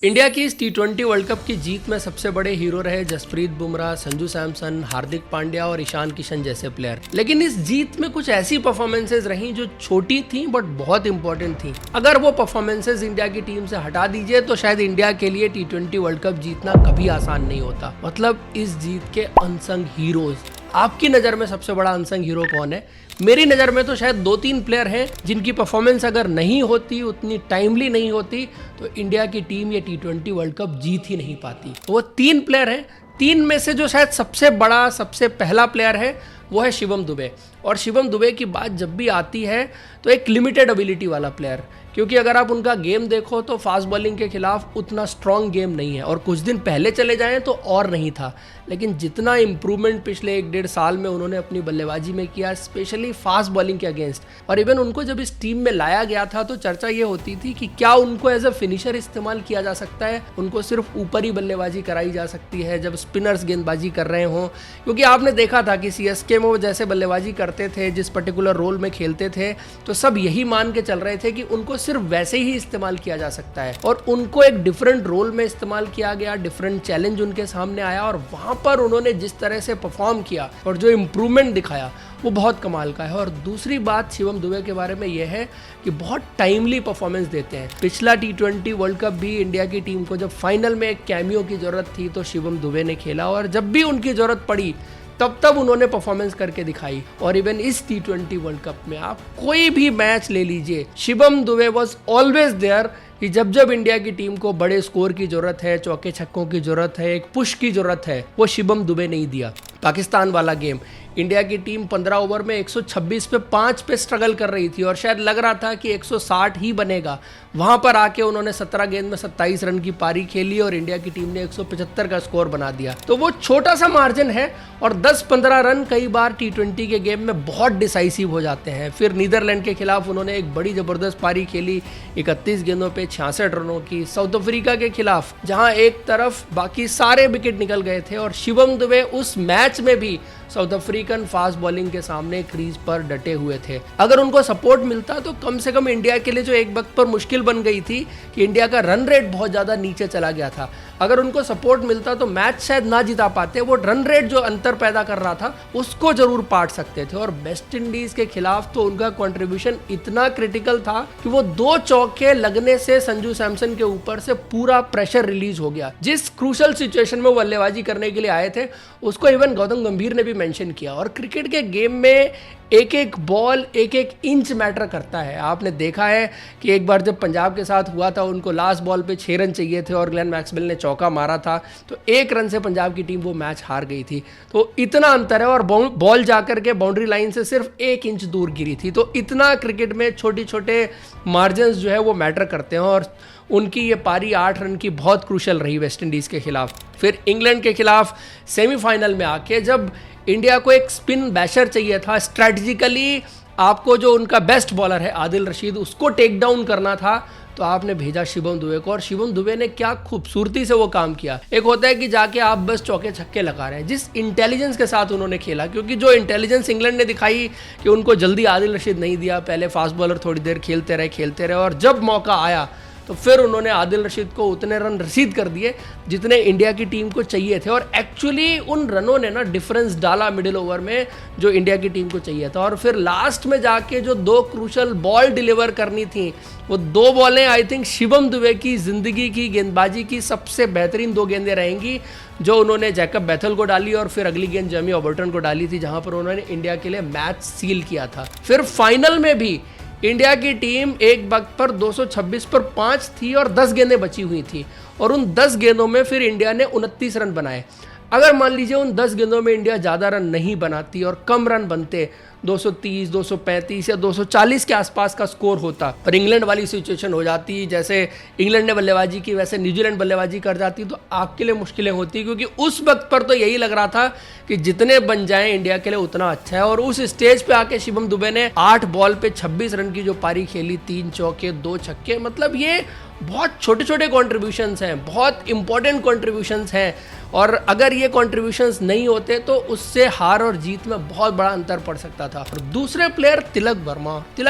India की इस टी20 world cup की जीत में सबसे बड़े हीरो रहे जसप्रीत बुमराह, संजू सैमसन, हार्दिक पांड्या और ईशान किशन जैसे प्लेयर। लेकिन इस जीत में कुछ ऐसी परफॉर्मेंसेज रहीं जो छोटी थीं बट बहुत इंपॉर्टेंट थीं। अगर वो परफॉर्मेंसेज इंडिया की टीम से हटा दीजिए तो शायद इंडिया के लिए टी20 वर्ल्ड कप जीतना कभी आसान नहीं होता। मतलब इस जीत के अनसंग हीरोज। आपकी नज़र में सबसे बड़ा अनसंग हीरो कौन है? मेरी नज़र में तो शायद 2-3 प्लेयर हैं जिनकी परफॉर्मेंस अगर नहीं होती, उतनी टाइमली नहीं होती, तो इंडिया की टीम ये टी20 वर्ल्ड कप जीत ही नहीं पाती। तो वो 3 प्लेयर हैं। 3 में से जो शायद सबसे बड़ा, सबसे पहला प्लेयर है वो है शिवम दुबे। और शिवम दुबे की बात जब भी आती है तो एक लिमिटेड एबिलिटी वाला प्लेयर, क्योंकि अगर आप उनका गेम देखो तो फास्ट बॉलिंग के खिलाफ उतना स्ट्रॉन्ग गेम नहीं है, और कुछ दिन पहले चले जाएं तो और नहीं था। लेकिन जितना इम्प्रूवमेंट पिछले 1-1.5 साल में उन्होंने अपनी बल्लेबाजी में किया, स्पेशली फास्ट बॉलिंग के अगेंस्ट, और इवन उनको जब इस टीम में लाया गया था तो चर्चा ये होती थी कि क्या उनको एज अ फिनिशर इस्तेमाल किया जा सकता है, उनको सिर्फ ऊपर ही बल्लेबाजी कराई जा सकती है जब स्पिनर्स गेंदबाजी कर रहे हों। क्योंकि आपने देखा था कि सीएसके में वो जैसे बल्लेबाजी करते थे, जिस पर्टिकुलर रोल में खेलते थे, तो सब यही मान के चल रहे थे कि उनको सिर्फ वैसे ही इस्तेमाल किया जा सकता है, और उनको एक डिफरेंट रोल में इस्तेमाल किया गया। डिफरेंट चैलेंज उनके सामने आया और वहां पर उन्होंने जिस तरह से परफॉर्म किया और जो इम्प्रूवमेंट दिखाया वो बहुत कमाल का है। और दूसरी बात शिवम दुबे के बारे में यह है कि बहुत टाइमली परफॉर्मेंस देते हैं। पिछला टी20 वर्ल्ड कप भी इंडिया की टीम को जब फाइनल में एक कैमियो की जरूरत थी तो शिवम दुबे ने खेला, और जब भी उनकी जरूरत पड़ी तब उन्होंने परफॉर्मेंस करके दिखाई। और इवन इस टी20 वर्ल्ड कप में आप कोई भी मैच ले लीजिए, Shivam Dube was always there कि जब जब इंडिया की टीम को बड़े स्कोर की जरूरत है, चौके छक्कों की जरूरत है, एक पुश की जरूरत है, वो शिवम दुबे नहीं दिया। पाकिस्तान वाला गेम इंडिया की टीम 15 ओवर में 126 पे 5 पे स्ट्रगल कर रही थी और शायद लग रहा था कि 160 ही बनेगा। वहां पर आके उन्होंने 17 गेंद में 27 रन की पारी खेली और इंडिया की टीम ने 175 का स्कोर बना दिया। तो वो छोटा सा मार्जिन है और 10-15 रन कई बार टी20 के गेम में बहुत डिसाइसिव हो जाते हैं। फिर नीदरलैंड के खिलाफ उन्होंने एक बड़ी जबरदस्त पारी खेली, 31 गेंदों पे 66 रनों की। साउथ अफ्रीका के खिलाफ जहां एक तरफ बाकी सारे विकेट निकल गए थे और शिवम दुबे उस मैच में भी साउथ अफ्रीकन फास्ट बॉलिंग के सामने क्रीज पर डटे हुए थे। अगर उनको सपोर्ट मिलता तो कम से कम इंडिया के लिए जो एक वक्त पर मुश्किल बन गई थी कि इंडिया का रन रेट बहुत ज्यादा नीचे चला गया था, अगर उनको सपोर्ट मिलता तो मैच शायद ना जिता पाते। वो रन रेट जो अंतर पैदा कर रहा था उसको जरूर पाट सकते थे। और वेस्ट इंडीज के खिलाफ तो उनका कंट्रीब्यूशन इतना क्रिटिकल था कि वो 2 चौके लगने से संजू सैमसन के ऊपर से पूरा प्रेशर रिलीज हो गया। जिस क्रूशल सिचुएशन में वो बल्लेबाजी करने के लिए आए थे उसको इवन गौतम गंभीर ने भी मेंशन किया। और क्रिकेट के गेम में एक एक बॉल, एक एक इंच मैटर करता है। आपने देखा है कि एक बार जब पंजाब के साथ हुआ था, उनको लास्ट बॉल पे 6 रन चाहिए थे और ग्लेन मैक्सवेल ने चौका मारा था, तो 1 रन से पंजाब की टीम वो मैच हार गई थी। तो इतना अंतर है, और बॉल जाकर के बाउंड्री लाइन से सिर्फ 1 इंच दूर गिरी थी। तो इतना क्रिकेट में छोटे छोटे मार्जिन जो है वो मैटर करते हैं, और उनकी ये पारी 8 रन की बहुत क्रूशल रही वेस्ट इंडीज़ के खिलाफ। फिर इंग्लैंड के खिलाफ सेमीफाइनल में आके जब इंडिया को एक स्पिन बैशर चाहिए था, स्ट्रैटेजिकली आपको जो उनका बेस्ट बॉलर है आदिल रशीद, उसको टेक डाउन करना था, तो आपने भेजा शिवम दुबे को। और शिवम दुबे ने क्या खूबसूरती से वो काम किया। एक होता है कि जाके आप बस चौके छक्के लगा रहे हैं, जिस इंटेलिजेंस के साथ उन्होंने खेला, क्योंकि जो इंटेलिजेंस इंग्लैंड ने दिखाई कि उनको जल्दी आदिल रशीद नहीं दिया, पहले फास्ट बॉलर थोड़ी देर खेलते रहे, और जब मौका आया तो फिर उन्होंने आदिल रशीद को उतने रन रसीद कर दिए जितने इंडिया की टीम को चाहिए थे। और एक्चुअली उन रनों ने ना डिफरेंस डाला मिडिल ओवर में जो इंडिया की टीम को चाहिए था। और फिर लास्ट में जाके जो 2 क्रूशल बॉल डिलीवर करनी थी, वो 2 बॉलें आई थिंक शिवम दुबे की जिंदगी की गेंदबाजी की सबसे बेहतरीन 2 गेंदें रहेंगी, जो उन्होंने जैकब बैथल को डाली और फिर अगली गेंद जेमी ओबर्टन को डाली थी, जहां पर उन्होंने इंडिया के लिए मैच सील किया था। फिर फाइनल में भी इंडिया की टीम एक वक्त पर 226 पर 5 थी और 10 गेंदें बची हुई थी, और उन 10 गेंदों में फिर इंडिया ने 29 रन बनाए। अगर मान लीजिए उन 10 गेंदों में इंडिया ज़्यादा रन नहीं बनाती और कम रन बनते, 230, 235 या 240 के आसपास का स्कोर होता, और इंग्लैंड वाली सिचुएशन हो जाती, जैसे इंग्लैंड ने बल्लेबाजी की वैसे न्यूजीलैंड बल्लेबाजी कर जाती, तो आपके लिए मुश्किलें होती। क्योंकि उस वक्त पर तो यही लग रहा था कि जितने बन जाएं इंडिया के लिए उतना अच्छा है। और उस स्टेज पे आके शिवम दुबे ने 8 बॉल पे 26 रन की जो पारी खेली, 3 चौके 2 छक्के, मतलब ये बहुत छोटे छोटे कॉन्ट्रीब्यूशंस हैं, बहुत इंपॉर्टेंट कॉन्ट्रीब्यूशंस हैं। और अगर ये कॉन्ट्रीब्यूशंस नहीं होते तो उससे हार और जीत में बहुत बड़ा अंतर पड़ सकता था। और दूसरे प्लेयर तिलक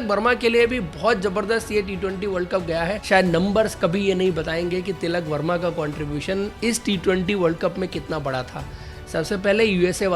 वर्मा के लिए भी बहुत जबरदस्त ये T20 वर्ल्ड कप गया है। शायद नंबर्स कभी ये नहीं बताएंगे कि तिलक वर्मा का कॉन्ट्रीब्यूशन इस T20 वर्ल्ड कप में कितना बड़ा था। सबसे पहले यूएसए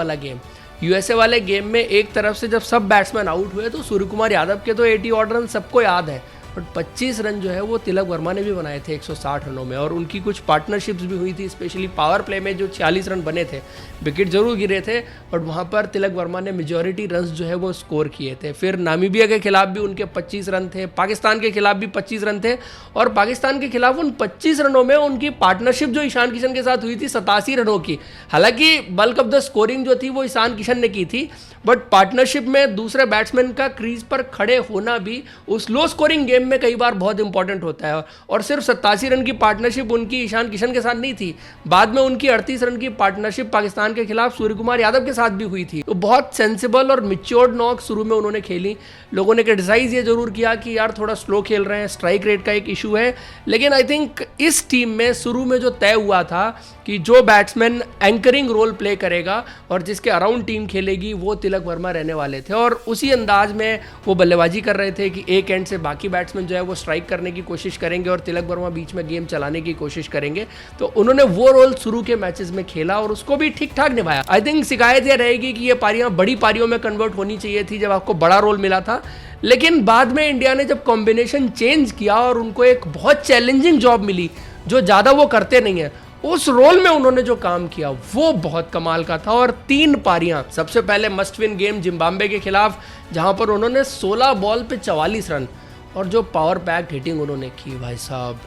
वाले गेम में एक तरफ से जब सब बैट्समैन आउट हुए तो सूर्य कुमार यादव के तो 80 ऑड रन सबको याद है, बट 25 रन जो है वो तिलक वर्मा ने भी बनाए थे 160 रनों में। और उनकी कुछ पार्टनरशिप्स भी हुई थी, स्पेशली पावर प्ले में जो 46 रन बने थे, विकेट जरूर गिरे थे बट वहाँ पर तिलक वर्मा ने मेजॉरिटी रन्स जो है वो स्कोर किए थे। फिर नामीबिया के खिलाफ भी उनके 25 रन थे, पाकिस्तान के खिलाफ भी 25 रन थे, और पाकिस्तान के खिलाफ उन 25 रनों में उनकी पार्टनरशिप जो ईशान किशन के साथ हुई थी 87 रनों की। हालांकि बल्क ऑफ द स्कोरिंग जो थी वो ईशान किशन ने की थी, बट पार्टनरशिप में दूसरे बैट्समैन का क्रीज पर खड़े होना भी उस लो स्कोरिंग गेम में कई बार बहुत इंपॉर्टेंट होता है। और सिर्फ 87 रन की पार्टनरशिप उनकी ईशान किशन के साथ नहीं थी, बाद में उनकी 38 रन की पार्टनरशिप पाकिस्तान के खिलाफ सूर्य कुमार यादव के साथ भी हुई थी। तो बहुत सेंसिबल और मिच्योर्ड नॉक शुरू में उन्होंने खेली। लोगों ने क्रिटिसाइज ये जरूर किया कि यार थोड़ा स्लो खेल रहे हैं, स्ट्राइक रेट का एक इशू है, लेकिन आई थिंक इस टीम में शुरू में जो तय हुआ था कि जो बैट्समैन एंकरिंग रोल प्ले करेगा और जिसके अराउंड टीम खेलेगी वो तिलक वर्मा रहने वाले थे। और उसी अंदाज में वो बल्लेबाजी कर रहे थे कि एक एंड से बाकी बैट्समैन जो है वो स्ट्राइक करने की कोशिश करेंगे और तिलक वर्मा बीच में गेम चलाने की कोशिश करेंगे। तो उन्होंने वो रोल शुरू के मैचेस में खेला और उसको भी ठीक ठाक निभाया। आई थिंक शिकायत यह रहेगी कि ये पारियां बड़ी पारियों में कन्वर्ट होनी चाहिए थी जब आपको बड़ा रोल मिला था, लेकिन बाद में इंडिया ने जब कॉम्बिनेशन चेंज किया और उनको एक बहुत चैलेंजिंग जॉब मिली जो ज़्यादा वो करते नहीं है, उस रोल में उन्होंने जो काम किया वो बहुत कमाल का था। और 3 पारियां, सबसे पहले मस्ट विन गेम जिम्बाब्वे के खिलाफ जहां पर उन्होंने 16 बॉल पे 44 रन, और जो पावर पैक हिटिंग उन्होंने की, भाई साहब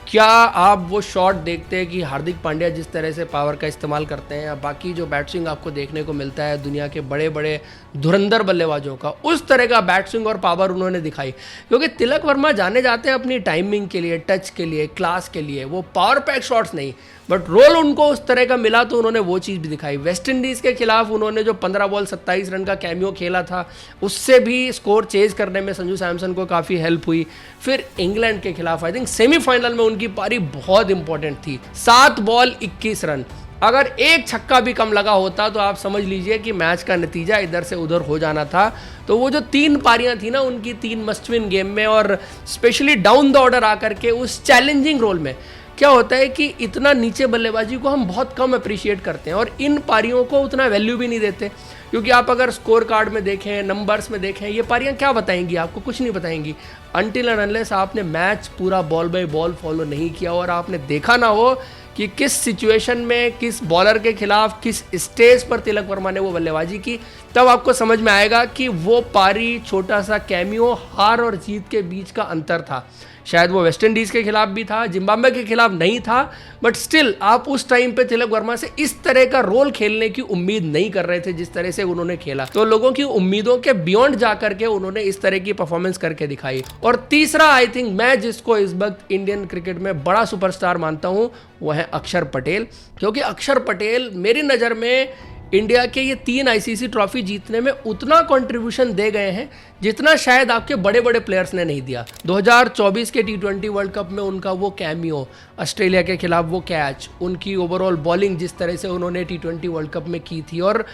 क्या आप वो शॉट देखते हैं कि हार्दिक पांड्या जिस तरह से पावर का इस्तेमाल करते हैं या बाकी जो बैट स्विंग आपको देखने को मिलता है दुनिया के बड़े बड़े धुरंधर बल्लेबाजों का, उस तरह का बैट स्विंग और पावर उन्होंने दिखाई। क्योंकि तिलक वर्मा जाने जाते हैं अपनी टाइमिंग के लिए, टच के लिए, क्लास के लिए, वो पावर पैक शॉट्स नहीं, बट रोल उनको उस तरह का मिला तो उन्होंने वो चीज़ भी दिखाई। वेस्ट इंडीज़ के खिलाफ उन्होंने जो 15 बॉल 27 रन का कैमियो खेला था, उससे भी स्कोर चेज करने में संजू सैमसन को काफ़ी हेल्प हुई। फिर इंग्लैंड के खिलाफ आई थिंक सेमीफाइनल में उनकी पारी बहुत इंपॉर्टेंट थी, 7 बॉल 21 रन। अगर एक छक्का भी कम लगा होता तो आप समझ लीजिए कि मैच का नतीजा इधर से उधर हो जाना था। तो वो जो 3 पारियां थी ना उनकी, 3 मस्ट विन गेम में, और स्पेशली डाउन द ऑर्डर आकर के उस चैलेंजिंग रोल में, क्या होता है कि इतना नीचे बल्लेबाजी को हम बहुत कम अप्रिशिएट करते हैं और इन पारियों को उतना वैल्यू भी नहीं देते। क्योंकि आप अगर स्कोर कार्ड में देखें, नंबर्स में देखें, ये पारियां क्या बताएंगी आपको? कुछ नहीं बताएंगी अनटिल एंड अनलेस आपने मैच पूरा बॉल बाय बॉल फॉलो नहीं किया और आपने देखा ना हो कि किस सिचुएशन में, किस बॉलर के खिलाफ, किस स्टेज पर तिलक वर्मा ने वो बल्लेबाजी की। तब आपको समझ में आएगा कि वो पारी छोटा सा कैमियो हार और जीत के बीच का अंतर था। शायद वो वेस्ट इंडीज़ के खिलाफ भी था, जिम्बाब्वे के खिलाफ नहीं था, बट स्टिल आप उस टाइम पे तिलक वर्मा से इस तरह का रोल खेलने की उम्मीद नहीं कर रहे थे जिस तरह से उन्होंने खेला। तो लोगों की उम्मीदों के बियॉन्ड जा करके उन्होंने इस तरह की परफॉर्मेंस करके दिखाई। और तीसरा, आई थिंक मैं जिसको इस वक्त इंडियन क्रिकेट में बड़ा सुपरस्टार मानता हूं वो है अक्षर पटेल। क्योंकि अक्षर पटेल मेरी नज़र में इंडिया के ये 3 आईसीसी ट्रॉफी जीतने में उतना कंट्रीब्यूशन दे गए हैं जितना शायद आपके बड़े बड़े प्लेयर्स ने नहीं दिया। 2024 के T20 वर्ल्ड कप में उनका वो कैमियो, ऑस्ट्रेलिया के खिलाफ वो कैच, उनकी ओवरऑल बॉलिंग जिस तरह से उन्होंने T20 वर्ल्ड कप में की थी, और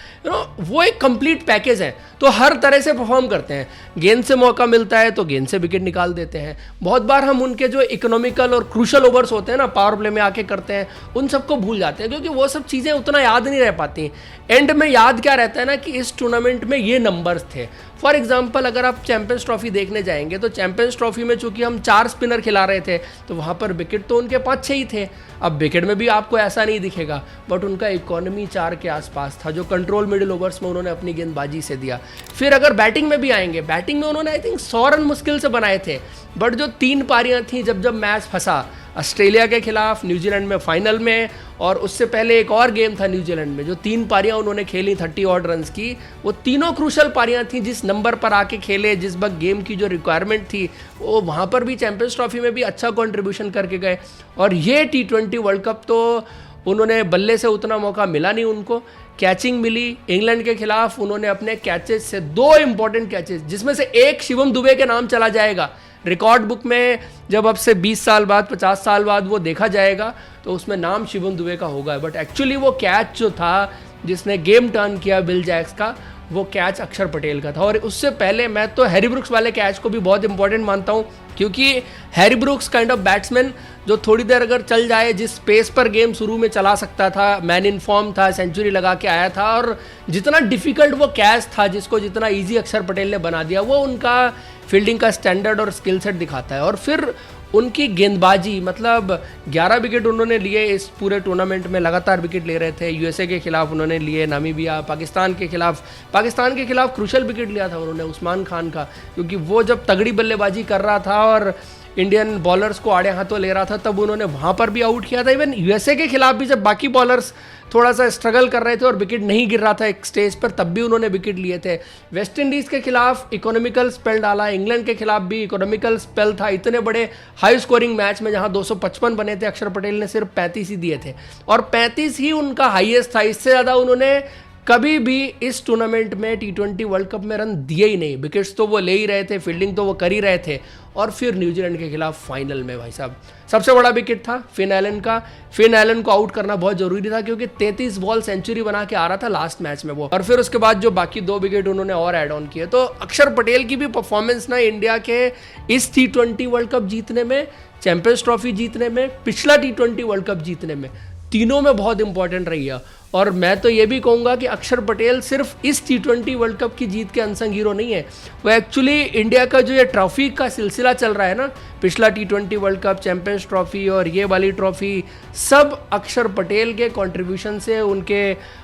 वो एक कंप्लीट पैकेज है। तो हर तरह से परफॉर्म करते हैं, गेंद से मौका मिलता है तो गेंद से विकेट निकाल देते हैं। बहुत बार हम उनके जो इकोनॉमिकल और क्रूशल ओवर्स होते हैं ना, पावर प्ले में आके करते हैं, उन सबको भूल जाते हैं क्योंकि वो सब चीज़ें उतना याद नहीं रह पाती। एंड में याद क्या रहता है ना कि इस टूर्नामेंट में ये नंबर्स थे। फॉर एग्जाम्पल अगर आप चैंपियंस ट्रॉफी देखने जाएंगे तो चैंपियंस ट्रॉफी में चूंकि हम 4 स्पिनर खिला रहे थे तो वहाँ पर विकेट तो उनके 5-6 ही थे। अब विकेट में भी आपको ऐसा नहीं दिखेगा, बट उनका इकोनॉमी 4 के आसपास था जो कंट्रोल मिडिल ओवर्स में उन्होंने अपनी गेंदबाजी से दिया। फिर अगर बैटिंग में भी आएंगे, बैटिंग में उन्होंने आई थिंक 100 रन मुश्किल से बनाए थे, बट जो 3 पारियां थी जब जब मैच फंसा, ऑस्ट्रेलिया के खिलाफ, न्यूजीलैंड में फाइनल में, और उससे पहले एक और गेम था न्यूजीलैंड में, जो 3 पारियां उन्होंने खेली 30 ऑड रन्स की, वो तीनों क्रूशल पारियां थी। जिस नंबर पर आके खेले, जिस वक्त गेम की जो रिक्वायरमेंट थी, वो वहाँ पर भी चैंपियंस ट्रॉफी में भी अच्छा कंट्रीब्यूशन करके गए। और ये T20 वर्ल्ड कप तो उन्होंने बल्ले से उतना मौका मिला नहीं उनको कैचिंग मिली इंग्लैंड के खिलाफ, उन्होंने अपने कैचेस से 2 इंपॉर्टेंट कैचेस, जिसमें से एक शिवम दुबे के नाम चला जाएगा रिकॉर्ड बुक में। जब अब से 20 साल बाद 50 साल बाद वो देखा जाएगा तो उसमें नाम शिवम दुबे का होगा, बट एक्चुअली वो कैच जो था जिसने गेम टर्न किया बिल जैक्स का, वो कैच अक्षर पटेल का था। और उससे पहले मैं तो हैरी ब्रुक्स वाले कैच को भी बहुत इंपॉर्टेंट मानता हूँ, क्योंकि Harry brooks kind of batsman जो थोड़ी देर अगर चल जाए, जिस पेस पर गेम शुरू में चला सकता था, मैन इन फॉर्म था, सेंचुरी लगा के आया था, और जितना डिफिकल्ट वो कैच था जिसको जितना इजी अक्षर पटेल ने बना दिया, वो उनका फील्डिंग का स्टैंडर्ड और स्किल सेट दिखाता है। और फिर उनकी गेंदबाजी, मतलब 11 विकेट उन्होंने लिए इस पूरे टूर्नामेंट में, लगातार विकेट ले रहे थे। यूएसए के खिलाफ उन्होंने लिए, नामीबिया, पाकिस्तान के खिलाफ क्रूशल विकेट लिया था उन्होंने उस्मान खान का, क्योंकि वो जब तगड़ी बल्लेबाजी कर रहा था और इंडियन बॉलर्स को आड़े हाथों ले रहा था, तब उन्होंने वहाँ पर भी आउट किया था। इवन यूएसए के खिलाफ भी जब बाकी बॉलर्स थोड़ा सा स्ट्रगल कर रहे थे और विकेट नहीं गिर रहा था एक स्टेज पर, तब भी उन्होंने विकेट लिए थे। वेस्ट इंडीज़ के खिलाफ इकोनॉमिकल स्पेल डाला, इंग्लैंड के खिलाफ भी इकोनॉमिकल स्पेल था। इतने बड़े हाई स्कोरिंग मैच में जहां 255 बने थे, अक्षर पटेल ने सिर्फ 35 ही दिए थे, और 35 ही उनका हाईएस्ट था। इससे ज़्यादा उन्होंने कभी भी इस टूर्नामेंट में T20 वर्ल्ड कप में रन दिए ही नहीं। विकेट्स तो वो ले ही रहे थे, फील्डिंग तो वो कर ही रहे थे। और फिर न्यूजीलैंड के खिलाफ फाइनल में भाई साहब सबसे बड़ा विकेट था फिन एलन का। फिन एलन को आउट करना बहुत जरूरी था, क्योंकि 33 बॉल सेंचुरी बना के आ रहा था लास्ट मैच में वो, और फिर उसके बाद जो बाकी 2 विकेट उन्होंने और ऐड ऑन किए। तो अक्षर पटेल की भी परफॉर्मेंस ना इंडिया के इस T20 वर्ल्ड कप जीतने में, चैंपियंस ट्रॉफी जीतने में, पिछला T20 वर्ल्ड कप जीतने में, तीनों में बहुत इंपॉर्टेंट रही है। और मैं तो ये भी कहूँगा कि अक्षर पटेल सिर्फ इस T20 वर्ल्ड कप की जीत के अनसंग हीरो नहीं है, वो एक्चुअली इंडिया का जो ये ट्रॉफी का सिलसिला चल रहा है ना, पिछला T20 world cup, champions trophy और ये वाली ट्रॉफी, सब अक्षर पटेल के कंट्रीब्यूशन से, उनके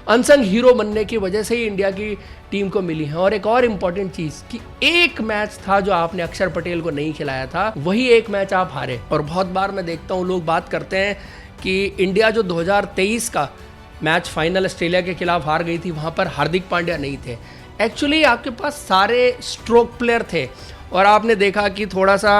अनसंग हीरो बनने की वजह से ही इंडिया की टीम को मिली है। और एक और इम्पॉर्टेंट चीज़ कि एक मैच था जो आपने अक्षर पटेल को नहीं खिलाया था, वही एक मैच आप हारे। और बहुत बार मैं देखता हूँ लोग बात करते हैं कि इंडिया जो 2023 का मैच फाइनल ऑस्ट्रेलिया के खिलाफ हार गई थी, वहाँ पर हार्दिक पांड्या नहीं थे। एक्चुअली आपके पास सारे स्ट्रोक प्लेयर थे, और आपने देखा कि थोड़ा सा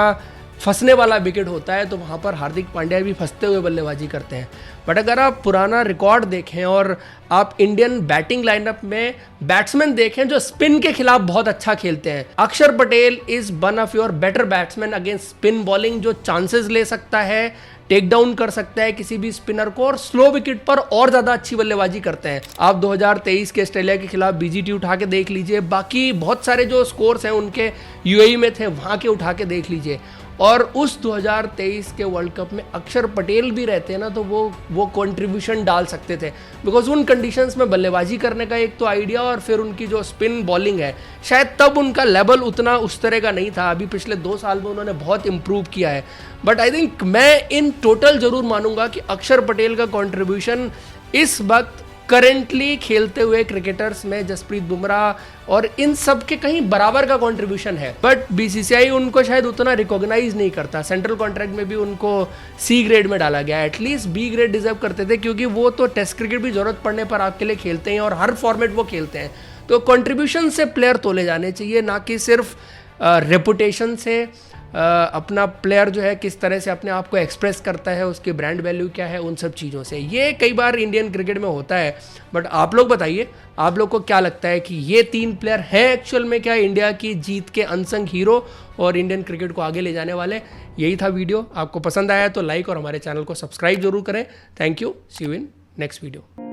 फंसने वाला विकेट होता है तो वहाँ पर हार्दिक पांड्या भी फंसते हुए बल्लेबाजी करते हैं। बट अगर आप पुराना रिकॉर्ड देखें और आप इंडियन बैटिंग लाइनअप में बैट्समैन देखें जो स्पिन के खिलाफ बहुत अच्छा खेलते हैं, अक्षर Patel is one of your better batsman against spin bowling, जो चांसेस ले सकता है, टेक डाउन कर सकता है किसी भी स्पिनर को, और स्लो विकेट पर और ज्यादा अच्छी बल्लेबाजी करते हैं। आप 2023 के ऑस्ट्रेलिया के खिलाफ BGT उठा के देख लीजिए, बाकी बहुत सारे जो स्कोर्स हैं उनके UAE में थे, वहां के उठा के देख लीजिए। और उस 2023 के वर्ल्ड कप में अक्षर पटेल भी रहते हैं ना, तो वो कंट्रीब्यूशन डाल सकते थे, बिकॉज उन कंडीशंस में बल्लेबाजी करने का एक तो आइडिया, और फिर उनकी जो स्पिन बॉलिंग है, शायद तब उनका लेवल उतना उस तरह का नहीं था। अभी पिछले 2 साल में उन्होंने बहुत इंप्रूव किया है। बट आई थिंक मैं इन टोटल जरूर मानूंगा कि अक्षर पटेल का कंट्रीब्यूशन इस वक्त करेंटली खेलते हुए क्रिकेटर्स में जसप्रीत बुमराह और इन सब के कहीं बराबर का कंट्रीब्यूशन है। बट BCCI उनको शायद उतना रिकॉग्नाइज नहीं करता। सेंट्रल कॉन्ट्रैक्ट में भी उनको C ग्रेड में डाला गया, एटलीस्ट B ग्रेड डिजर्व करते थे, क्योंकि वो तो टेस्ट क्रिकेट भी जरूरत पड़ने पर आपके लिए खेलते हैं और हर फॉर्मेट वो खेलते हैं। तो कंट्रीब्यूशन से प्लेयर तोले जाने चाहिए, ना कि सिर्फ रेपुटेशन से। अपना प्लेयर जो है किस तरह से अपने आप को एक्सप्रेस करता है, उसकी ब्रांड वैल्यू क्या है, उन सब चीज़ों से। ये कई बार इंडियन क्रिकेट में होता है। बट आप लोग बताइए, आप लोग को क्या लगता है कि ये 3 प्लेयर हैं एक्चुअल में क्या इंडिया की जीत के अनसंग हीरो और इंडियन क्रिकेट को आगे ले जाने वाले? यही था वीडियो। आपको पसंद आया तो लाइक और हमारे चैनल को सब्सक्राइब जरूर करें। Thank you, see you in next video.